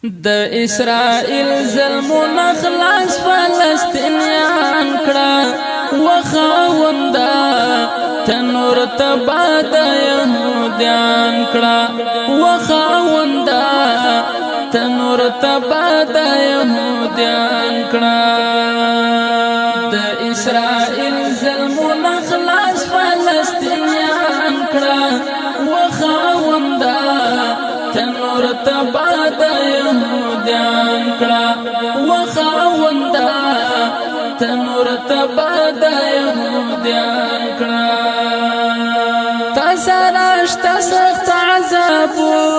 د اسرائیل ظلمونه خلاص فلسطینیان کړه وخاوندا تنور تبا د یهودیان کړه وخاوندا تنور تبا د یهودیان کړه د اسرائیل ظلمونه خلاص فلسطینیان کړه وخاوندا تنور تبا د یهودیان کړه وخاوندا تنور تبا د یهودیان کړه تا سره شته سخت عذابونه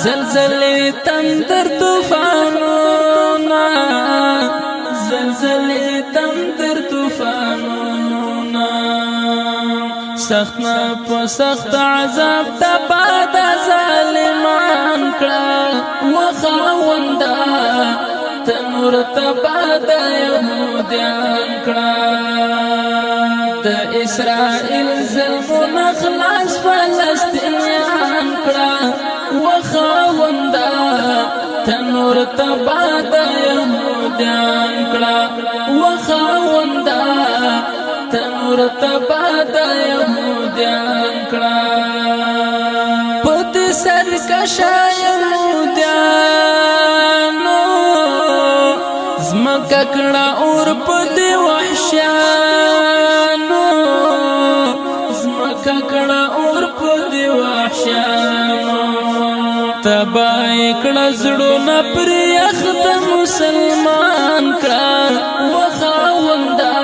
زلزلې تندر طوفانونه زلزلې تندر طوفانونه سخت نه په سخت عذاب تبا د ظالمان کړه وخاوندا تنور تبا د یهودیان کړه د اسرائیل ظلمونه خلاص فلسطینیان کړه وخاوندا تنور تبا د یهودیان کړه وخاوندا تنور تبا د یهودیان کړه پد سرکشا یهودیانو زمکه کړه اور پد وحشیانو زمکه کړه اور پد وحشیانو تبای کړه زړونه پر یخ د مسلمان کړه وخاوندا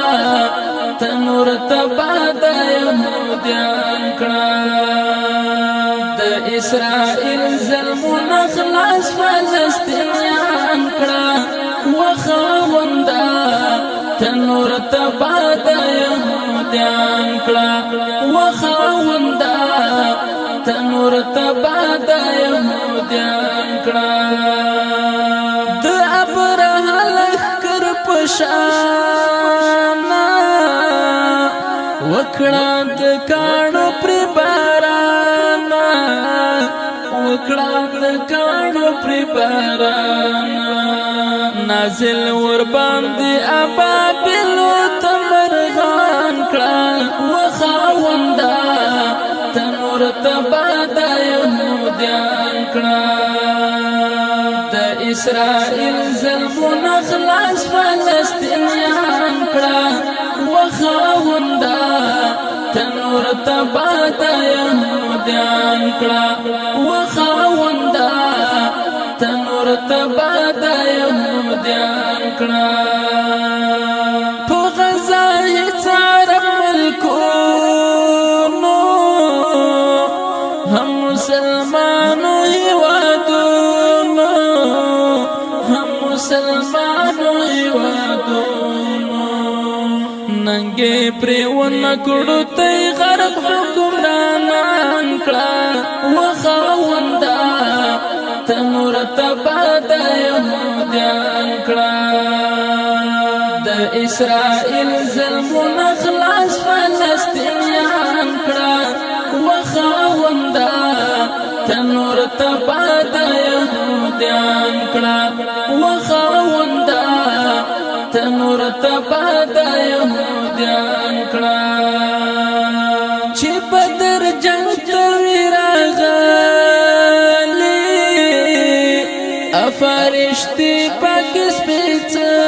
تنور تبا د یهودیان کړه د اسرائیل ظلمونه خلاص فلسطینیان کړه وخاوندا تنور تبا د یهودیان کړه وخاوندا تنور تبا د یهودیان کړه د ابرهه لښکر په شان وکړه د کاڼو پر باران وکړه د کاڼو پر باران نازل ور باندې ابابیل تمرغان کړه وخاوندا تنور تبا د یهودیان کړه د اسرائیل ظلمونه خلاص فلسطینیان کړه وخاوندا تنور تبا د یهودیان کړه وخاوندا تنور تبا د یهودیان کړه په غزا هیڅ عرب ملکونو هم مسلمانو هیوادونو هم مسلمانو هیوادونو ننګې پرې ونکړو تی غرب حکمرانان کړه وخاوندا تنور تبا د یهودیان کړه د اسرائیل ظلمونه خلاص فلسطینیان کړه وخاوندا تنور تبا د یهودیان کړه وخاوندا تنور تبا د یهودیان کړه چې بدر جنگ ته راغلي افرشتي پاک سپېڅلې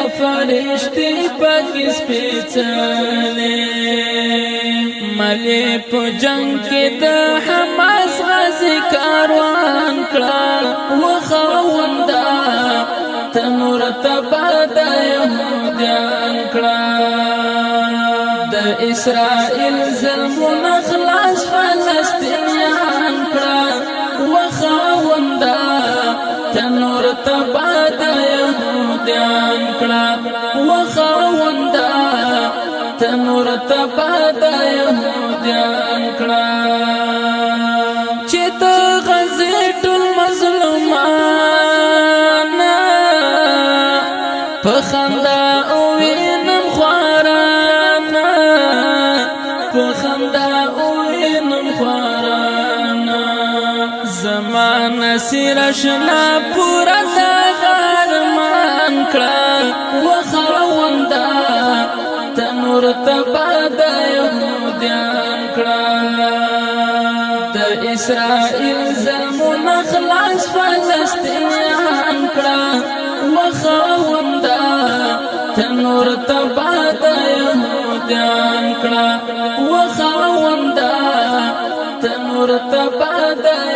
افرشتي پاک سپېڅلې ملي په جنگ کې د حماس غازي کاروان کړه وخاوندا تنور تبا د یهودیان کړه د اسرائیل ظلمونه خلاص فلسطینیان کړه وخاوندا تنور تبا د یهودیان کړه وخاوندا تنور تبا د یهودیان کړه چې د غزې ټول مظلومان په خندا او وینم خواران په خندا او وینم سیرشنا پورا دا غرمان کړه وخوندا تنور تبا د يهوديان کړه د اسرائیل زمون خلاص فلسطینیان کړه وخوندا تنور تبا د يهوديان کړه وخوندا تنور تبا د